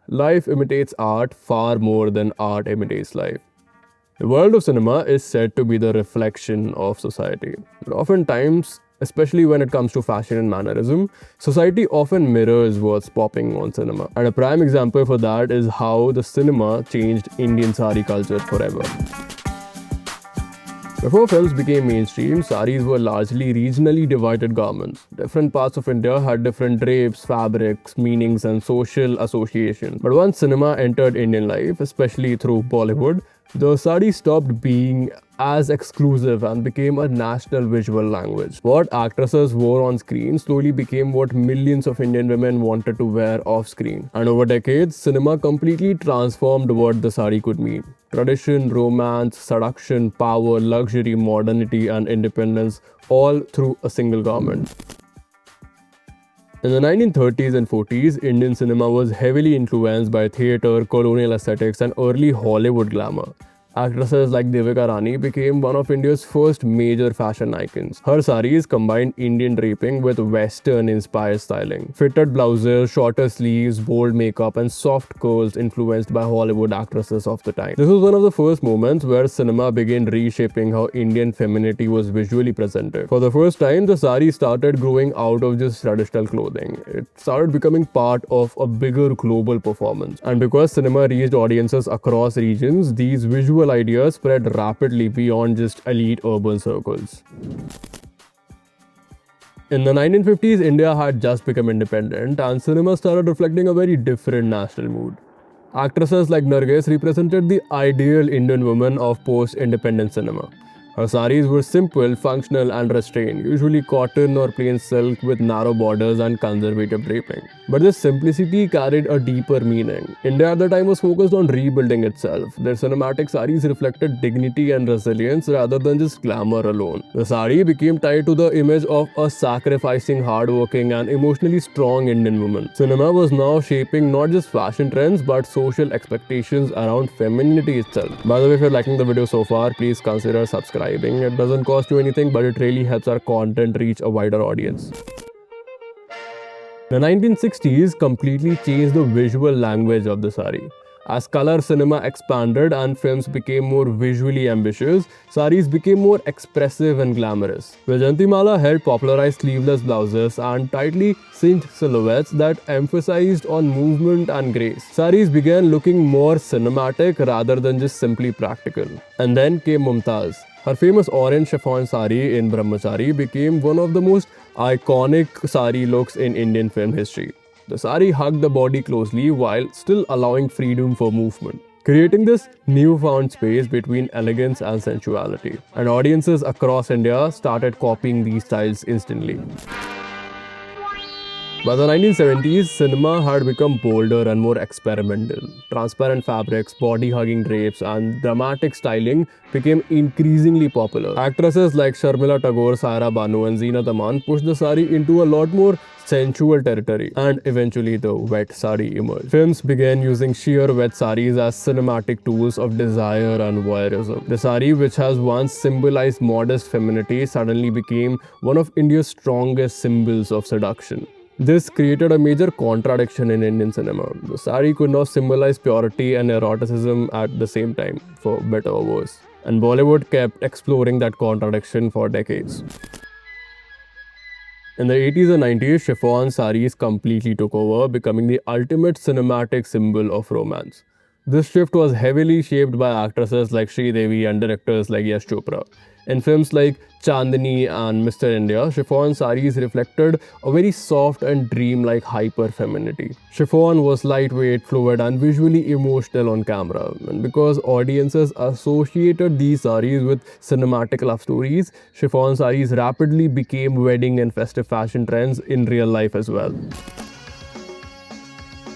life imitates art far more than art imitates life. The world of cinema is said to be the reflection of society. But oftentimes, especially when it comes to fashion and mannerism, society often mirrors what's popping on cinema. And a prime example for that is how the cinema changed Indian sari culture forever. Before films became mainstream, saris were largely regionally divided garments. Different parts of India had different drapes, fabrics, meanings, and social association. But once cinema entered Indian life, especially through Bollywood, the sari stopped being as exclusive and became a national visual language. What actresses wore on screen slowly became what millions of Indian women wanted to wear off screen. And over decades, cinema completely transformed what the sari could mean. Tradition, romance, seduction, power, luxury, modernity, and independence, all through a single garment. In the 1930s and 40s, Indian cinema was heavily influenced by theatre, colonial aesthetics, and early Hollywood glamour. Actresses like Devika Rani became one of India's first major fashion icons. Her saris combined Indian draping with Western-inspired styling. Fitted blouses, shorter sleeves, bold makeup, and soft curls influenced by Hollywood actresses of the time. This was one of the first moments where cinema began reshaping how Indian femininity was visually presented. For the first time, the sari started growing out of just traditional clothing. It started becoming part of a bigger global performance. And because cinema reached audiences across regions, these visual ideas spread rapidly beyond just elite urban circles. In the 1950s, India had just become independent and cinema started reflecting a very different national mood. Actresses like Nargis represented the ideal Indian woman of post-independent cinema. Her saris were simple, functional, and restrained, usually cotton or plain silk with narrow borders and conservative draping. But this simplicity carried a deeper meaning. India at the time was focused on rebuilding itself. Their cinematic saris reflected dignity and resilience rather than just glamour alone. The sari became tied to the image of a sacrificing, hardworking, and emotionally strong Indian woman. Cinema was now shaping not just fashion trends but social expectations around femininity itself. By the way, if you're liking the video so far, please consider subscribing. It doesn't cost you anything, but it really helps our content reach a wider audience. The 1960s completely changed the visual language of the sari. As color cinema expanded and films became more visually ambitious, saris became more expressive and glamorous. Vajantimala helped popularize sleeveless blouses and tightly cinched silhouettes that emphasized on movement and grace. Saris began looking more cinematic rather than just simply practical. And then came Mumtaz. Her famous orange chiffon sari in Brahmachari became one of the most iconic sari looks in Indian film history. The sari hugged the body closely while still allowing freedom for movement, creating this newfound space between elegance and sensuality. And audiences across India started copying these styles instantly. By the 1970s, cinema had become bolder and more experimental. Transparent fabrics, body-hugging drapes, and dramatic styling became increasingly popular. Actresses like Sharmila Tagore, Saira Banu, and Zeenat Aman pushed the sari into a lot more sensual territory, and eventually the wet sari emerged. Films began using sheer wet saris as cinematic tools of desire and voyeurism. The sari, which has once symbolized modest femininity, suddenly became one of India's strongest symbols of seduction. This created a major contradiction in Indian cinema. The sari could now symbolize purity and eroticism at the same time, for better or worse. And Bollywood kept exploring that contradiction for decades. In the 80s and 90s, chiffon saris completely took over, becoming the ultimate cinematic symbol of romance. This shift was heavily shaped by actresses like Devi and directors like Yash Chopra. In films like Chandni and Mr. India, chiffon saris reflected a very soft and dreamlike hyper-femininity. Chiffon was lightweight, fluid, and visually emotional on camera. And because audiences associated these saris with cinematic love stories, chiffon saris rapidly became wedding and festive fashion trends in real life as well.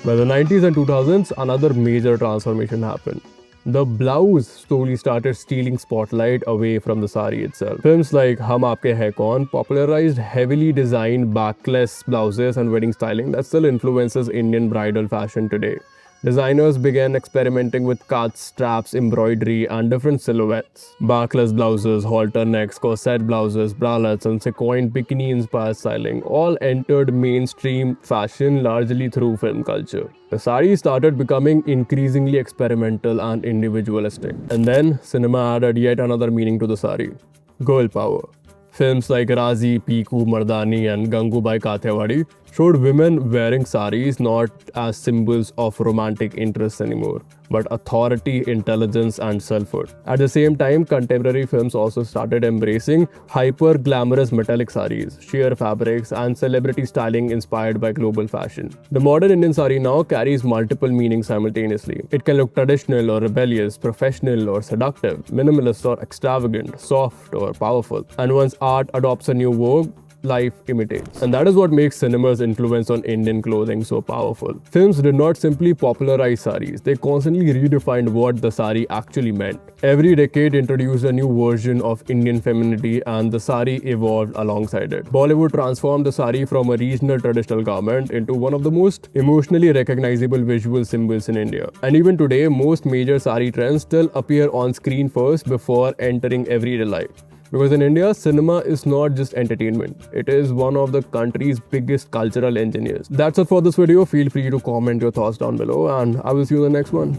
By the 90s and 2000s, another major transformation happened. The blouse slowly started stealing spotlight away from the sari itself. Films like Hum Aapke Hai Kaun popularized heavily designed backless blouses and wedding styling that still influences Indian bridal fashion today. Designers began experimenting with cuts, straps, embroidery, and different silhouettes. Backless blouses, halter necks, corset blouses, bralettes, and sequined bikini-inspired styling all entered mainstream fashion largely through film culture. The sari started becoming increasingly experimental and individualistic. And then, cinema added yet another meaning to the sari: girl power. Films like Razi, Piku, Mardani, and Gangubai Kathiawadi showed women wearing saris not as symbols of romantic interest anymore, but authority, intelligence, and selfhood. At the same time, contemporary films also started embracing hyper-glamorous metallic saris, sheer fabrics, and celebrity styling inspired by global fashion. The modern Indian sari now carries multiple meanings simultaneously. It can look traditional or rebellious, professional or seductive, minimalist or extravagant, soft or powerful. And once art adopts a new vogue, life imitates. And that is what makes cinema's influence on Indian clothing so powerful. Films did not simply popularize saris, they constantly redefined what the sari actually meant. Every decade introduced a new version of Indian femininity, and the sari evolved alongside it. Bollywood transformed the sari from a regional traditional garment into one of the most emotionally recognizable visual symbols in India. And even today, most major sari trends still appear on screen first before entering everyday life. Because in India, cinema is not just entertainment, it is one of the country's biggest cultural engineers. That's it for this video. Feel free to comment your thoughts down below, and I will see you in the next one.